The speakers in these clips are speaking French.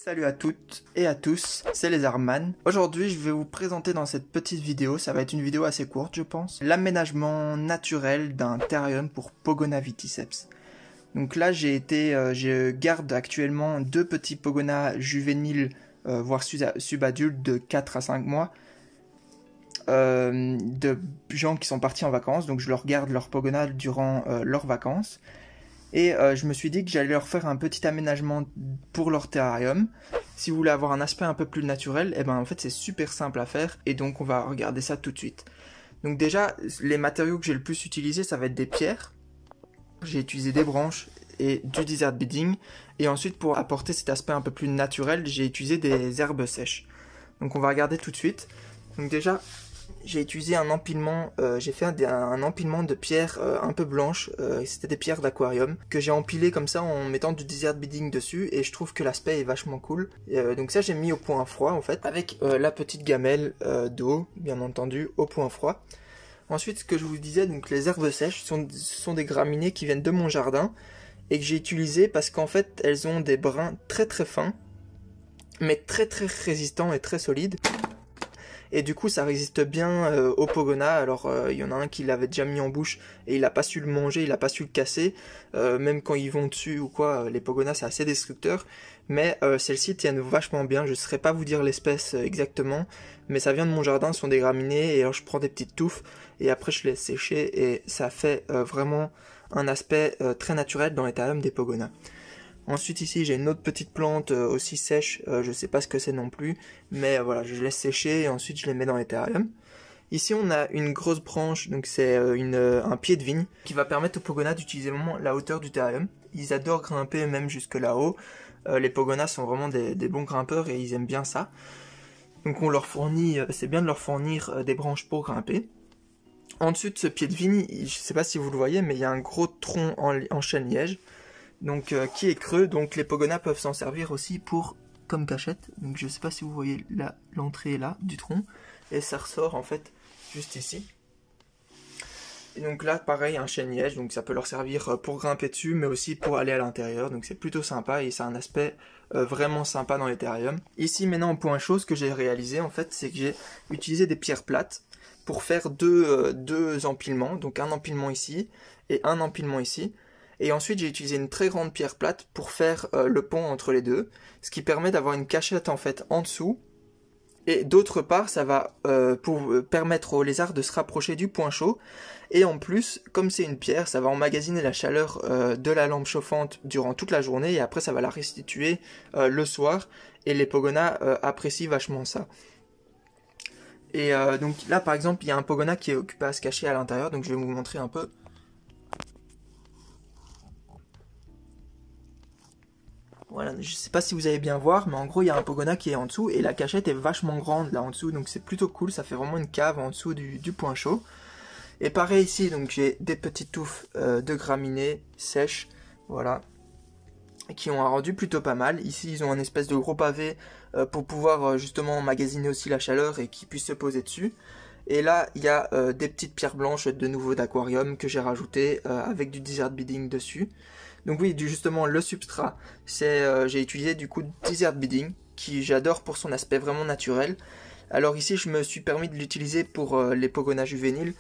Salut à toutes et à tous, c'est les Arman. Aujourd'hui, je vais vous présenter dans cette petite vidéo, ça va être une vidéo assez courte je pense, l'aménagement naturel d'un terrarium pour Pogona viticeps. Donc là, je garde actuellement deux petits Pogona juvéniles, voire subadultes de 4 à 5 mois, de gens qui sont partis en vacances, donc je leur garde leur Pogona durant leurs vacances. Et je me suis dit que j'allais leur faire un petit aménagement pour leur terrarium. Si vous voulez avoir un aspect un peu plus naturel, et ben en fait c'est super simple à faire. Et donc on va regarder ça tout de suite. Donc déjà, les matériaux que j'ai le plus utilisé, ça va être des pierres. J'ai utilisé des branches et du desert bedding. Et ensuite pour apporter cet aspect un peu plus naturel, j'ai utilisé des herbes sèches. Donc on va regarder tout de suite. Donc déjà, j'ai utilisé un empilement, j'ai fait un empilement de pierres un peu blanches, c'était des pierres d'aquarium, que j'ai empilé comme ça en mettant du desert bedding dessus, et je trouve que l'aspect est vachement cool. Donc ça j'ai mis au point froid en fait, avec la petite gamelle d'eau, bien entendu, au point froid. Ensuite, ce que je vous disais, donc les herbes sèches sont des graminées qui viennent de mon jardin, et que j'ai utilisé parce qu'en fait elles ont des brins très très fins, mais très très résistants et très solides. Et du coup ça résiste bien au Pogona. Alors il y en a un qui l'avait déjà mis en bouche et il a pas su le manger, il a pas su le casser, même quand ils vont dessus ou quoi, les Pogona c'est assez destructeur, mais celles-ci tiennent vachement bien. Je ne saurais pas vous dire l'espèce exactement, mais ça vient de mon jardin, ce sont des graminées, et alors je prends des petites touffes et après je laisse sécher, et ça fait vraiment un aspect très naturel dans les terrariums des Pogona. Ensuite ici j'ai une autre petite plante aussi sèche, je sais pas ce que c'est non plus, mais voilà, je laisse sécher et ensuite je les mets dans les terrariums. Ici on a une grosse branche, donc c'est un pied de vigne qui va permettre aux Pogona d'utiliser vraiment la hauteur du terrarium. Ils adorent grimper même jusque là-haut, les Pogona sont vraiment des bons grimpeurs et ils aiment bien ça. Donc on leur fournit, c'est bien de leur fournir des branches pour grimper. En dessus de ce pied de vigne, je sais pas si vous le voyez, mais il y a un gros tronc en chêne liège. Donc qui est creux, donc les Pogona peuvent s'en servir aussi comme cachette. Donc je sais pas si vous voyez là, l'entrée là du tronc, et ça ressort en fait juste ici. Et donc là pareil, un chêne liège, donc ça peut leur servir pour grimper dessus, mais aussi pour aller à l'intérieur. Donc c'est plutôt sympa et ça a un aspect vraiment sympa dans les terrariums. Ici maintenant en point chaud, ce que j'ai réalisé en fait, c'est que j'ai utilisé des pierres plates pour faire deux empilements, donc un empilement ici et un empilement ici. Et ensuite j'ai utilisé une très grande pierre plate pour faire le pont entre les deux, ce qui permet d'avoir une cachette en fait en dessous. Et d'autre part ça va permettre aux lézards de se rapprocher du point chaud. Et en plus, comme c'est une pierre, ça va emmagasiner la chaleur de la lampe chauffante durant toute la journée, et après ça va la restituer le soir, et les Pogona apprécient vachement ça. Et donc là par exemple il y a un Pogona qui est occupé à se cacher à l'intérieur, donc je vais vous montrer un peu. Voilà, je sais pas si vous allez bien voir, mais en gros il y a un Pogona qui est en dessous et la cachette est vachement grande là en dessous, donc c'est plutôt cool, ça fait vraiment une cave en dessous du point chaud. Et pareil ici, donc j'ai des petites touffes de graminées sèches, voilà, qui ont un rendu plutôt pas mal. Ici ils ont un espèce de gros pavé pour pouvoir justement emmagasiner aussi la chaleur et qu'ils puissent se poser dessus. Et là il y a des petites pierres blanches de nouveau d'aquarium que j'ai rajouté avec du desert bedding dessus. Donc oui, justement le substrat, j'ai utilisé du coup desert bedding, qui j'adore pour son aspect vraiment naturel. Alors ici je me suis permis de l'utiliser pour les Pogona juvéniles,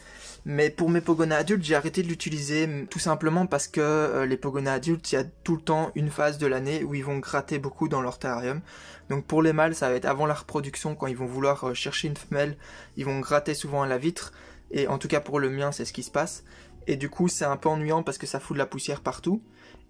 mais pour mes Pogona adultes j'ai arrêté de l'utiliser tout simplement parce que les Pogona adultes, il y a tout le temps une phase de l'année où ils vont gratter beaucoup dans leur terrarium. Donc pour les mâles ça va être avant la reproduction, quand ils vont vouloir chercher une femelle, ils vont gratter souvent à la vitre, et en tout cas pour le mien c'est ce qui se passe. Et du coup c'est un peu ennuyant parce que ça fout de la poussière partout.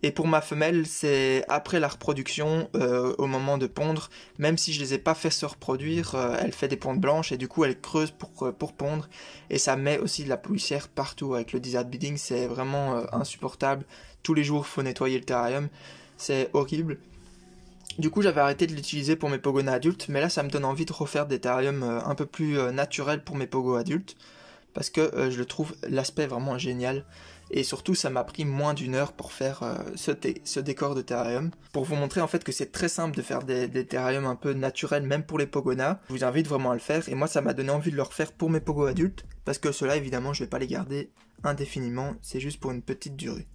Et pour ma femelle, c'est après la reproduction, au moment de pondre, même si je les ai pas fait se reproduire, elle fait des pontes blanches et du coup elle creuse pour pondre, et ça met aussi de la poussière partout. Avec le desert bedding c'est vraiment insupportable, tous les jours faut nettoyer le terrarium, c'est horrible. Du coup j'avais arrêté de l'utiliser pour mes Pogona adultes, mais là ça me donne envie de refaire des terrariums un peu plus naturels pour mes Pogo adultes, parce que je le trouve l'aspect vraiment génial. Et surtout ça m'a pris moins d'1 heure pour faire ce décor de terrarium. Pour vous montrer en fait que c'est très simple de faire des terrariums un peu naturels même pour les Pogona. Je vous invite vraiment à le faire, et moi ça m'a donné envie de le refaire pour mes Pogo adultes, parce que ceux-là évidemment je vais pas les garder indéfiniment, c'est juste pour une petite durée.